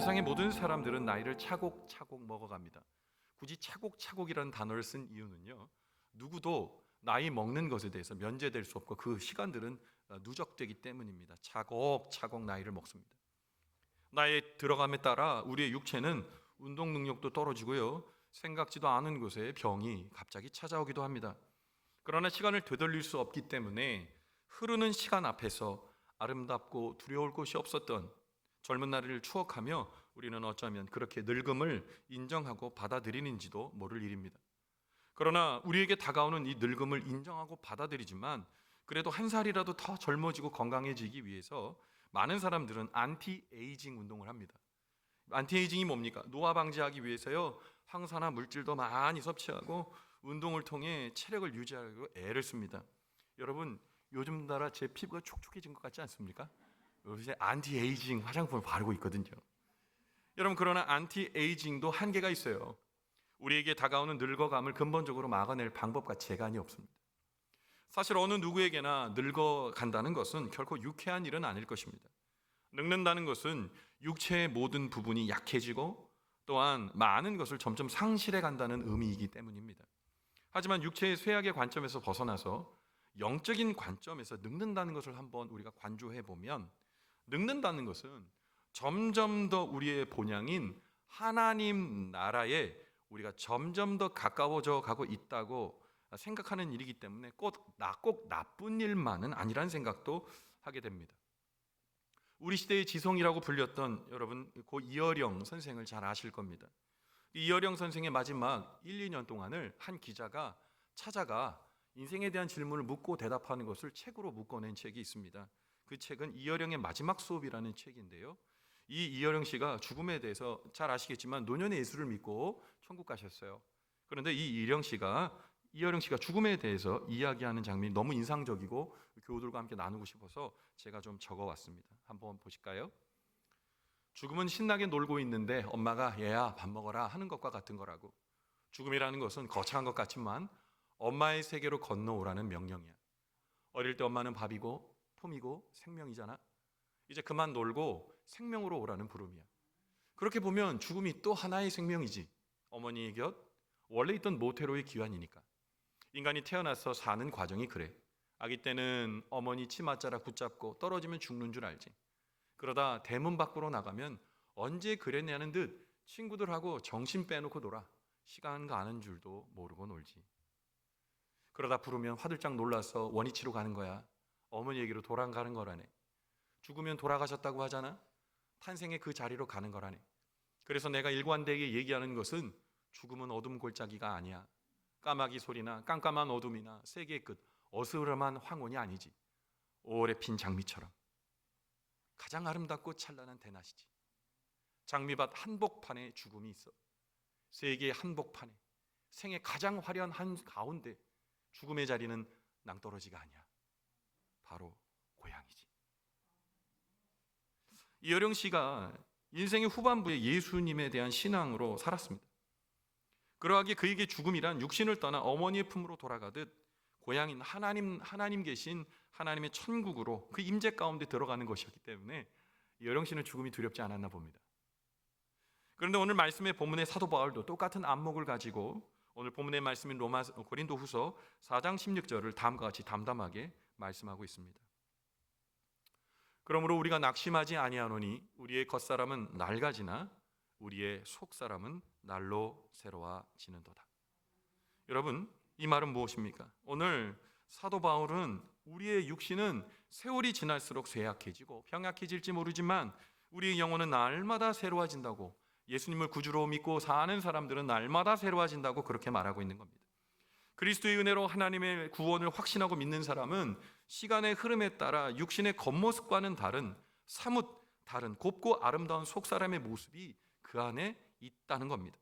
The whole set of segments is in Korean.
세상의 모든 사람들은 나이를 차곡차곡 먹어갑니다. 굳이 차곡차곡이라는 단어를 쓴 이유는요, 누구도 나이 먹는 것에 대해서 면제될 수 없고 그 시간들은 누적되기 때문입니다. 차곡차곡 나이를 먹습니다. 나이에 들어감에 따라 우리의 육체는 운동 능력도 떨어지고요, 생각지도 않은 곳에 병이 갑자기 찾아오기도 합니다. 그러나 시간을 되돌릴 수 없기 때문에 흐르는 시간 앞에서 아름답고 두려울 곳이 없었던 젊은 나이를 추억하며 우리는 어쩌면 그렇게 늙음을 인정하고 받아들이는지도 모를 일입니다. 그러나 우리에게 다가오는 이 늙음을 인정하고 받아들이지만 그래도 한 살이라도 더 젊어지고 건강해지기 위해서 많은 사람들은 안티에이징 운동을 합니다. 안티에이징이 뭡니까? 노화 방지하기 위해서요, 항산화 물질도 많이 섭취하고 운동을 통해 체력을 유지하려고 애를 씁니다. 여러분, 요즘 따라 제 피부가 촉촉해진 것 같지 않습니까? 요새 안티에이징 화장품을 바르고 있거든요. 여러분, 그러나 안티에이징도 한계가 있어요. 우리에게 다가오는 늙어감을 근본적으로 막아낼 방법과 재간이 없습니다. 사실 어느 누구에게나 늙어간다는 것은 결코 유쾌한 일은 아닐 것입니다. 늙는다는 것은 육체의 모든 부분이 약해지고 또한 많은 것을 점점 상실해 간다는 의미이기 때문입니다. 하지만 육체의 쇠약의 관점에서 벗어나서 영적인 관점에서 늙는다는 것을 한번 우리가 관조해 보면, 늙는다는 것은 점점 더 우리의 본향인 하나님 나라에 우리가 점점 더 가까워져 가고 있다고 생각하는 일이기 때문에 꼭 나쁜 일만은 아니라는 생각도 하게 됩니다. 우리 시대의 지성이라고 불렸던 여러분 고 이어령 선생을 잘 아실 겁니다. 이어령 선생의 마지막 1, 2년 동안을 한 기자가 찾아가 인생에 대한 질문을 묻고 대답하는 것을 책으로 묶어낸 책이 있습니다. 그 책은 이어령의 마지막 수업이라는 책인데요, 이 이어령 씨가 죽음에 대해서 잘 아시겠지만 노년의 예수를 믿고 천국 가셨어요. 그런데 이어령 씨가 죽음에 대해서 이야기하는 장면이 너무 인상적이고 교우들과 함께 나누고 싶어서 제가 좀 적어왔습니다. 한번 보실까요? 죽음은 신나게 놀고 있는데 엄마가 얘야 밥 먹어라 하는 것과 같은 거라고. 죽음이라는 것은 거창한 것 같지만 엄마의 세계로 건너오라는 명령이야. 어릴 때 엄마는 밥이고 품이고 생명이잖아. 이제 그만 놀고 생명으로 오라는 부름이야. 그렇게 보면 죽음이 또 하나의 생명이지. 어머니의 곁, 원래 있던 모태로의 귀환이니까. 인간이 태어나서 사는 과정이 그래. 아기 때는 어머니 치맛자락 붙잡고 떨어지면 죽는 줄 알지. 그러다 대문 밖으로 나가면 언제 그랬냐는 듯 친구들하고 정신 빼놓고 놀아. 시간 가는 줄도 모르고 놀지. 그러다 부르면 화들짝 놀라서 원위치로 가는 거야. 어머니에게로 돌아가는 거라네. 죽으면 돌아가셨다고 하잖아. 탄생의 그 자리로 가는 거라네. 그래서 내가 일관되게 얘기하는 것은 죽음은 어둠 골짜기가 아니야. 까마귀 소리나 깜깜한 어둠이나 세계의 끝, 어스름한 황혼이 아니지. 오래 핀 장미처럼 가장 아름답고 찬란한 대낮이지. 장미밭 한복판에 죽음이 있어. 세계의 한복판에 생의 가장 화려한 한 가운데 죽음의 자리는 낭떠러지가 아니야. 바로 고향이지. 이어령 씨가 인생의 후반부에 예수님에 대한 신앙으로 살았습니다. 그러하기에 그에게 죽음이란 육신을 떠나 어머니의 품으로 돌아가듯 고향인 하나님 계신 하나님의 천국으로 그 임재 가운데 들어가는 것이었기 때문에 이어령 씨는 죽음이 두렵지 않았나 봅니다. 그런데 오늘 말씀의 본문의 사도 바울도 똑같은 안목을 가지고 오늘 본문의 말씀인 고린도후서 4장 16절을 다음과 같이 담담하게 말씀하고 있습니다. 그러므로 우리가 낙심하지 아니하노니 우리의 겉사람은 낡아지나 우리의 속사람은 날로 새로워지는도다. 여러분, 이 말은 무엇입니까? 오늘 사도 바울은 우리의 육신은 세월이 지날수록 쇠약해지고 병약해질지 모르지만 우리의 영혼은 날마다 새로워진다고, 예수님을 구주로 믿고 사는 사람들은 날마다 새로워진다고 그렇게 말하고 있는 겁니다. 그리스도의 은혜로 하나님의 구원을 확신하고 믿는 사람은 시간의 흐름에 따라 육신의 겉모습과는 다른, 사뭇 다른 곱고 아름다운 속사람의 모습이 그 안에 있다는 겁니다.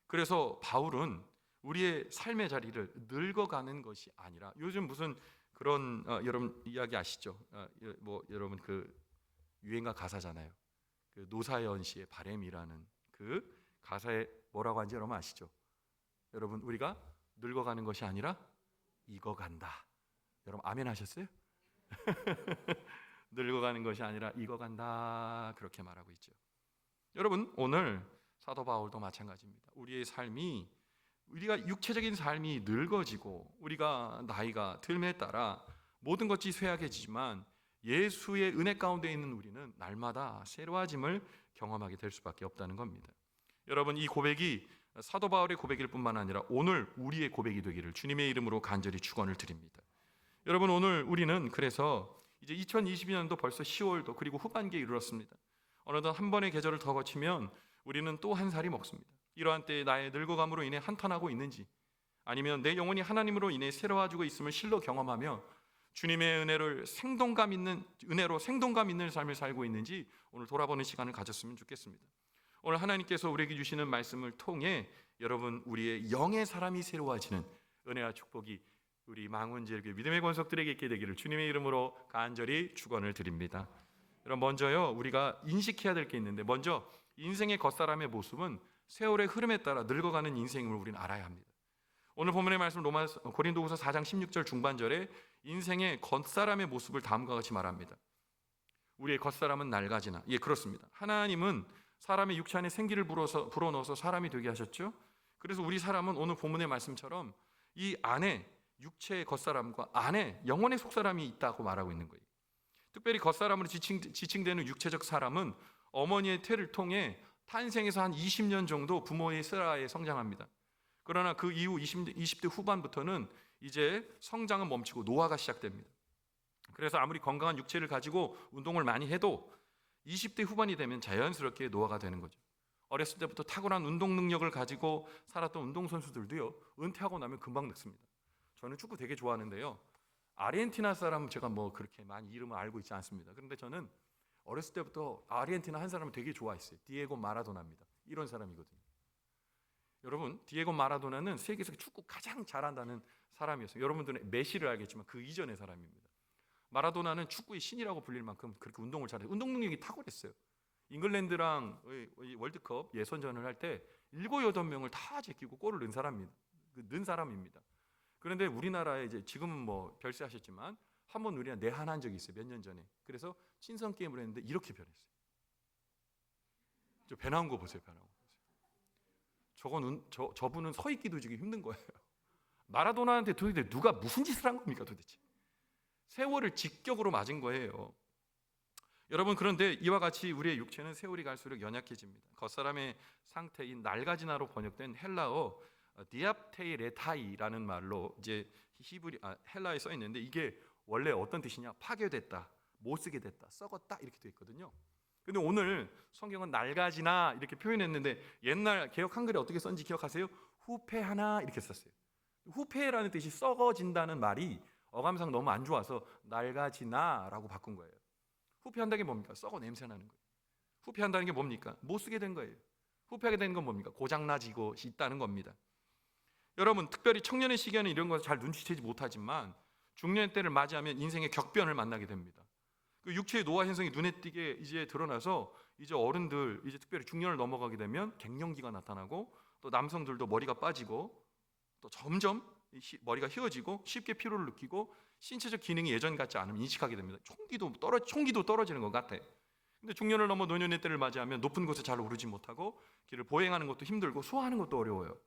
그래서 바울은 우리의 삶의 자리를 늙어가는 것이 아니라, 요즘 무슨 그런 여러분 이야기 아시죠? 여러분 그 유행가 가사잖아요. 그 노사연 씨의 바램이라는 그 가사에 뭐라고 하는지 여러분 아시죠? 여러분, 우리가 늙어가는 것이 아니라 익어간다. 여러분 아멘 하셨어요? 늙어가는 것이 아니라 익어간다, 그렇게 말하고 있죠. 여러분, 오늘 사도 바울도 마찬가지입니다. 우리의 삶이, 우리가 육체적인 삶이 늙어지고 우리가 나이가 들매에 따라 모든 것이 쇠약해지지만 예수의 은혜 가운데 있는 우리는 날마다 새로워짐을 경험하게 될 수밖에 없다는 겁니다. 여러분, 이 고백이 사도 바울의 고백일 뿐만 아니라 오늘 우리의 고백이 되기를 주님의 이름으로 간절히 축원을 드립니다. 여러분, 오늘 우리는 그래서 이제 2022년도 벌써 10월도 그리고 후반기에 이르렀습니다. 어느덧 한 번의 계절을 더 거치면 우리는 또 한 살이 먹습니다. 이러한 때에 나의 늙어감으로 인해 한탄하고 있는지, 아니면 내 영혼이 하나님으로 인해 새로워지고 있음을 실로 경험하며 주님의 은혜로 생동감 있는 삶을 살고 있는지 오늘 돌아보는 시간을 가졌으면 좋겠습니다. 오늘 하나님께서 우리에게 주시는 말씀을 통해 여러분, 우리의 영의 사람이 새로워지는 은혜와 축복이 우리 망원지역의 믿음의 권속들에게 있게 되기를 주님의 이름으로 간절히 축원을 드립니다. 여러분, 먼저요, 우리가 인식해야 될 게 있는데, 먼저 인생의 겉사람의 모습은 세월의 흐름에 따라 늙어가는 인생임을 우리는 알아야 합니다. 오늘 본문의 말씀 고린도후서 4장 16절 중반절에 인생의 겉사람의 모습을 다음과 같이 말합니다. 우리의 겉사람은 낡아지나. 예, 그렇습니다. 하나님은 사람의 육체 안에 생기를 불어넣어서 사람이 되게 하셨죠. 그래서 우리 사람은 오늘 본문의 말씀처럼 이 안에 육체의 겉사람과 안에 영혼의 속사람이 있다고 말하고 있는 거예요. 특별히 겉사람으로 지칭되는 육체적 사람은 어머니의 태를 통해 탄생에서 한 20년 정도 부모의 슬하에 성장합니다. 그러나 그 이후 20대 후반부터는 이제 성장은 멈추고 노화가 시작됩니다. 그래서 아무리 건강한 육체를 가지고 운동을 많이 해도 20대 후반이 되면 자연스럽게 노화가 되는 거죠. 어렸을 때부터 탁월한 운동 능력을 가지고 살았던 운동선수들도요, 은퇴하고 나면 금방 늙습니다. 저는 축구 되게 좋아하는데요, 아르헨티나 사람은 제가 뭐 그렇게 많이 이름을 알고 있지 않습니다. 그런데 저는 어렸을 때부터 아르헨티나 한 사람을 되게 좋아했어요. 디에고 마라도나입니다. 이런 사람이거든요. 여러분, 디에고 마라도나는 세계에서 축구 가장 잘한다는 사람이었어요. 여러분들은 메시를 알겠지만 그 이전의 사람입니다. 마라도나는 축구의 신이라고 불릴 만큼 그렇게 운동을 잘해요. 운동 능력이 탁월했어요. 잉글랜드랑 월드컵 예선전을 할 때 7, 8명을 다 제끼고 골을 넣은 사람입니다. 그런데 우리나라에 이제 지금은 뭐 별세하셨지만 한번 우리가 내한한 적이 있어요. 몇 년 전에. 그래서 친선 게임을 했는데 이렇게 변했어요. 저 배 나온 거 보세요. 배 나온 거. 저분은 서 있기도 지금 힘든 거예요. 마라도나한테 도대체 누가 무슨 짓을 한 겁니까 도대체? 세월을 직격으로 맞은 거예요. 여러분, 그런데 이와 같이 우리의 육체는 세월이 갈수록 연약해집니다. 겉사람의 상태인 낡아지나로 번역된 헬라어 디압테이레타이라는 말로 이제 헬라에 써 있는데, 이게 원래 어떤 뜻이냐? 파괴됐다, 못 쓰게 됐다, 썩었다 이렇게 되어 있거든요. 근데 오늘 성경은 낡아지나 이렇게 표현했는데 옛날 개역 한글에 어떻게 썼는지 기억하세요? 후패하나 이렇게 썼어요. 후패라는 뜻이 썩어진다는 말이 어감상 너무 안 좋아서 낡아지나라고 바꾼 거예요. 후패한다는 게 뭡니까? 썩어 냄새나는 거예요. 후패한다는 게 뭡니까? 못 쓰게 된 거예요. 후패하게 된 건 뭡니까? 고장나지고 있다는 겁니다. 여러분, 특별히 청년의 시기에는 이런 것을 잘 눈치채지 못하지만 중년 때를 맞이하면 인생의 격변을 만나게 됩니다. 그 육체의 노화 현상이 눈에 띄게 이제 드러나서 이제 어른들, 이제 특별히 중년을 넘어가게 되면 갱년기가 나타나고, 또 남성들도 머리가 빠지고, 또 점점 머리가 휘어지고 쉽게 피로를 느끼고 신체적 기능이 예전 같지 않으면 인식하게 됩니다. 총기도 떨어지는 것 같아. 근데 중년을 넘어 노년의 때를 맞이하면 높은 곳에 잘 오르지 못하고 길을 보행하는 것도 힘들고 소화하는 것도 어려워요.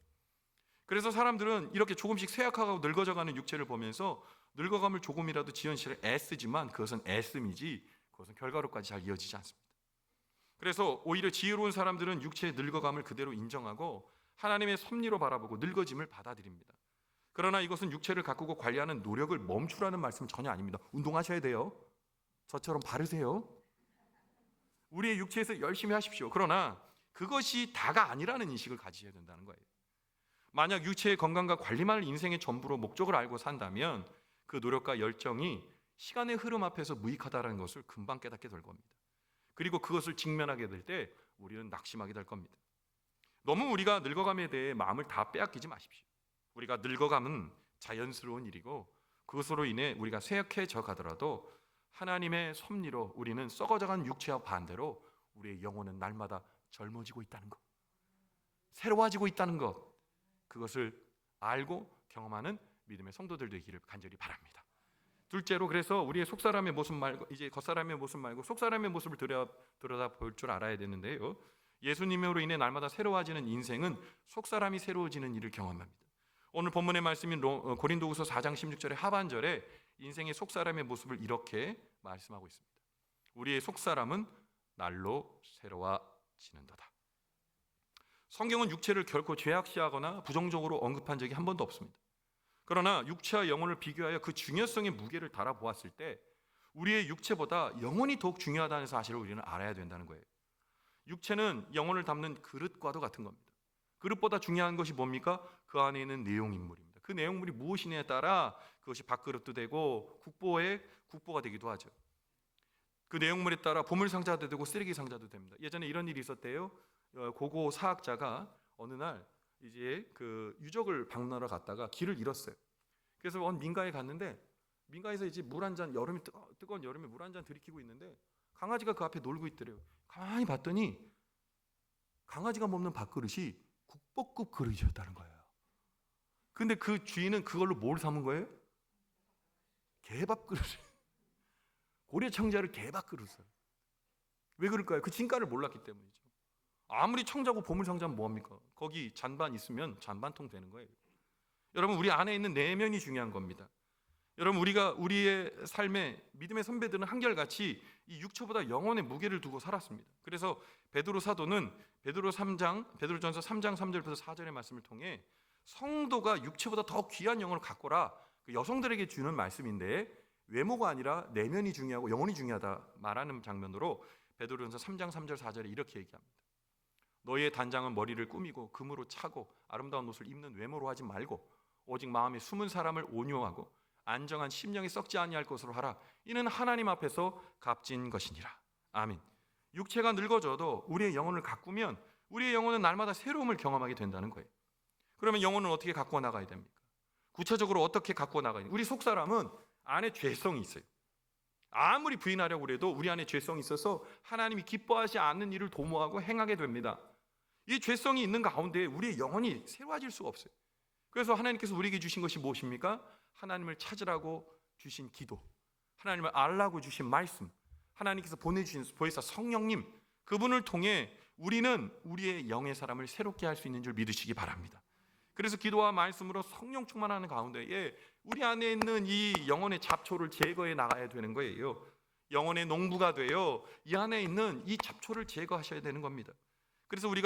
그래서 사람들은 이렇게 조금씩 쇠약하고 늙어져가는 육체를 보면서 늙어감을 조금이라도 지연시를 애쓰지만 그것은 애씀이지 그것은 결과로까지 잘 이어지지 않습니다. 그래서 오히려 지혜로운 사람들은 육체의 늙어감을 그대로 인정하고 하나님의 섭리로 바라보고 늙어짐을 받아들입니다. 그러나 이것은 육체를 가꾸고 관리하는 노력을 멈추라는 말씀은 전혀 아닙니다. 운동하셔야 돼요. 저처럼 바르세요. 우리의 육체에서 열심히 하십시오. 그러나 그것이 다가 아니라는 인식을 가지셔야 된다는 거예요. 만약 육체의 건강과 관리만을 인생의 전부로 목적을 알고 산다면 그 노력과 열정이 시간의 흐름 앞에서 무익하다는 것을 금방 깨닫게 될 겁니다. 그리고 그것을 직면하게 될 때 우리는 낙심하게 될 겁니다. 너무 우리가 늙어감에 대해 마음을 다 빼앗기지 마십시오. 우리가 늙어감은 자연스러운 일이고 그것으로 인해 우리가 쇠약해져 가더라도 하나님의 섭리로 우리는 썩어져간 육체와 반대로 우리의 영혼은 날마다 젊어지고 있다는 것, 새로워지고 있다는 것, 그것을 알고 경험하는 믿음의 성도들 되기를 간절히 바랍니다. 둘째로, 그래서 우리의 속사람의 모습 말고 이제 겉사람의 모습 말고 속사람의 모습을 들여다볼 줄 알아야 되는데요. 예수님으로 인해 날마다 새로워지는 인생은 속사람이 새로워지는 일을 경험합니다. 오늘 본문의 말씀인 고린도후서 4장 16절의 하반절에 인생의 속사람의 모습을 이렇게 말씀하고 있습니다. 우리의 속사람은 날로 새로워지는도다. 성경은 육체를 결코 죄악시하거나 부정적으로 언급한 적이 한 번도 없습니다. 그러나 육체와 영혼을 비교하여 그 중요성의 무게를 달아보았을 때 우리의 육체보다 영혼이 더욱 중요하다는 사실을 우리는 알아야 된다는 거예요. 육체는 영혼을 담는 그릇과도 같은 겁니다. 그릇보다 중요한 것이 뭡니까? 그 안에 있는 내용인물입니다. 그 내용물이 무엇이냐에 따라 그것이 밥그릇도 되고 국보가 되기도 하죠. 그 내용물에 따라 보물상자도 되고 쓰레기 상자도 됩니다. 예전에 이런 일이 있었대요. 고고 사학자가 어느 날 이제 그 유적을 방문하러 갔다가 길을 잃었어요. 그래서 어느 민가에 갔는데 민가에서 이제 물 한 잔, 뜨거운 여름에 물 한 잔 들이키고 있는데 강아지가 그 앞에 놀고 있더래요. 가만히 봤더니 강아지가 먹는 밥그릇이 국보급 그릇이었다는 거예요. 근데 그 주인은 그걸로 뭘 삼은 거예요? 개밥그릇. 고려청자를 개밥그릇을. 왜 그럴까요? 그 진가를 몰랐기 때문이죠. 아무리 청자고 보물상자면 뭐합니까? 거기 잔반 있으면 잔반통 되는 거예요. 여러분, 우리 안에 있는 내면이 중요한 겁니다. 여러분, 우리의 삶에 믿음의 선배들은 한결같이 이 육체보다 영혼의 무게를 두고 살았습니다. 그래서 베드로 사도는 베드로전서 3장 3절부터 4절의 말씀을 통해 성도가 육체보다 더 귀한 영혼을 갖고라, 그 여성들에게 주는 말씀인데 외모가 아니라 내면이 중요하고 영혼이 중요하다 말하는 장면으로 베드로전서 3장 3절 4절에 이렇게 얘기합니다. 너희의 단장은 머리를 꾸미고 금으로 차고 아름다운 옷을 입는 외모로 하지 말고 오직 마음에 숨은 사람을 온유하고 안정한 심령이 썩지 아니할 것으로 하라. 이는 하나님 앞에서 값진 것이니라. 아멘. 육체가 늙어져도 우리의 영혼을 가꾸면 우리의 영혼은 날마다 새로움을 경험하게 된다는 거예요. 그러면 영혼은 어떻게 가꾸어 나가야 됩니까? 구체적으로 어떻게 가꾸어 나가야 됩니까? 우리 속사람은 안에 죄성이 있어요. 아무리 부인하려고 해도 우리 안에 죄성이 있어서 하나님이 기뻐하지 않는 일을 도모하고 행하게 됩니다. 이 죄성이 있는 가운데 우리의 영혼이 새로워질 수가 없어요. 그래서 하나님께서 우리에게 주신 것이 무엇입니까? 하나님을 찾으라고 주신 기도, 하나님을 알라고 주신 말씀, 하나님께서 보내주신 보혜사 성령님, 그분을 통해 우리는 우리의 영의 사람을 새롭게 할 수 있는 줄 믿으시기 바랍니다. 그래서 기도와 말씀으로 성령 충만하는 가운데에 우리 안에 있는 이 영혼의 잡초를 제거해 나가야 되는 거예요. 영혼의 농부가 되어 이 안에 있는 이 잡초를 제거하셔야 되는 겁니다. 그래서 우리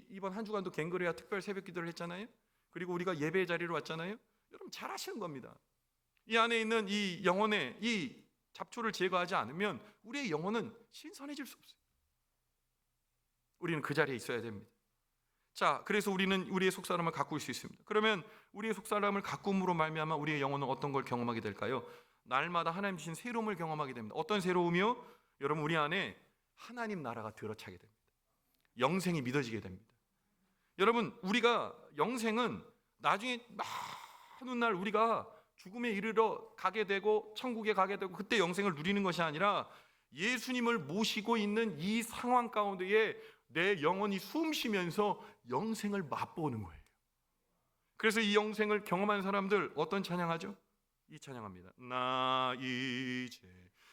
이번 한 주간도 갱그레아 특별 새벽 기도를 했잖아요. 그리고 우리가 예배의 자리로 왔잖아요. 여러분 잘 하시는 겁니다. 이 안에 있는 이 영혼의 이 잡초를 제거하지 않으면 우리의 영혼은 신선해질 수 없어요. 우리는 그 자리에 있어야 됩니다. 자, 그래서 우리는 우리의 속사람을 가꿀 수 있습니다. 그러면 우리의 속사람을 가꿈으로 말미암아 우리의 영혼은 어떤 걸 경험하게 될까요? 날마다 하나님 주신 새로움을 경험하게 됩니다. 어떤 새로움이요? 여러분, 우리 안에 하나님 나라가 들어차게 됩니다. 영생이 믿어지게 됩니다. 여러분, 우리가 영생은 나중에 많은 날 우리가 죽음에 이르러 가게 되고 천국에 가게 되고 그때 영생을 누리는 것이 아니라 예수님을 모시고 있는 이 상황 가운데에 내 영혼이 숨쉬면서 영생을 맛보는 거예요. 그래서 이 영생을 경험한 사람들 어떤 찬양하죠? 이 찬양합니다. 나 이제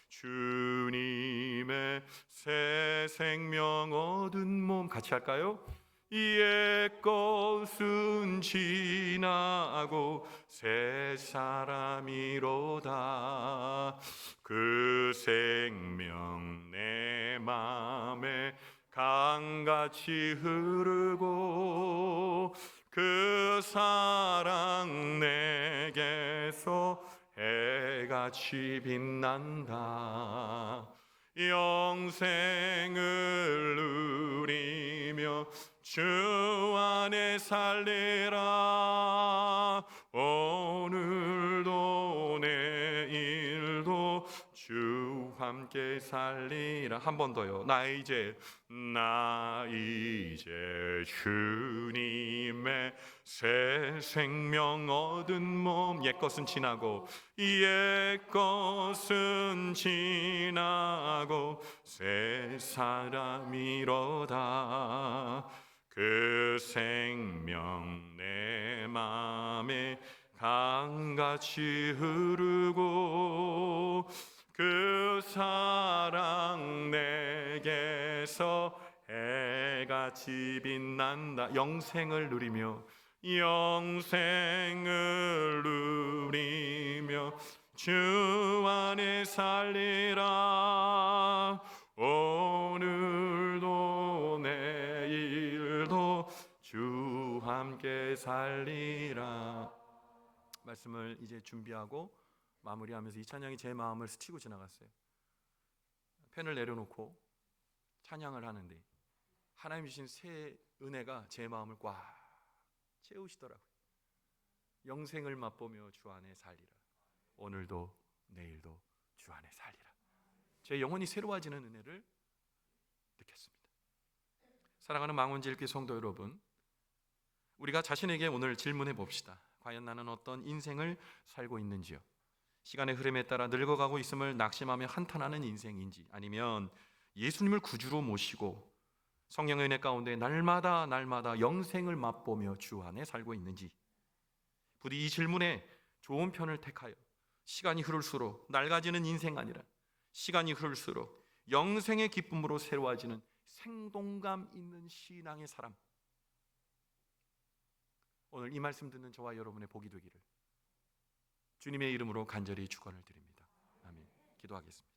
주님의 새 생명 얻은 몸, 같이 할까요? 옛 것은 지나고 새 사람이로다. 그 생명 내 맘에 강같이 흐르고 그 사랑 내게서 해같이 빛난다. 영생을 누리며 주 안에 살리라. 오늘도 내일도 주 함께 살리라. 한 번 더요. 나 이제 주님의 새 생명 얻은 몸. 옛 것은 지나고 옛 것은 지나고 새 사람이로다. 그 생명 내 맘에 강같이 흐르고 그 사랑 내게서 해같이 빛난다. 영생을 누리며 영생을 누리며 주 안에 살리라. 오늘도 내일도 주 함께 살리라. 말씀을 이제 준비하고 마무리하면서 이 찬양이 제 마음을 스치고 지나갔어요. 펜을 내려놓고 찬양을 하는데 하나님 주신 새 은혜가 제 마음을 꽉 채우시더라고요. 영생을 맛보며 주 안에 살리라. 오늘도 내일도 주 안에 살리라. 제 영혼이 새로워지는 은혜를 느꼈습니다. 사랑하는 망원제일교회 성도 여러분, 우리가 자신에게 오늘 질문해 봅시다. 과연 나는 어떤 인생을 살고 있는지요? 시간의 흐름에 따라 늙어가고 있음을 낙심하며 한탄하는 인생인지, 아니면 예수님을 구주로 모시고 성령의 은혜 가운데 날마다 영생을 맛보며 주 안에 살고 있는지, 부디 이 질문에 좋은 편을 택하여 시간이 흐를수록 낡아지는 인생 아니라 시간이 흐를수록 영생의 기쁨으로 새로워지는 생동감 있는 신앙의 사람, 오늘 이 말씀 듣는 저와 여러분의 복이 되기를 주님의 이름으로 간절히 축원을 드립니다. 아멘. 기도하겠습니다.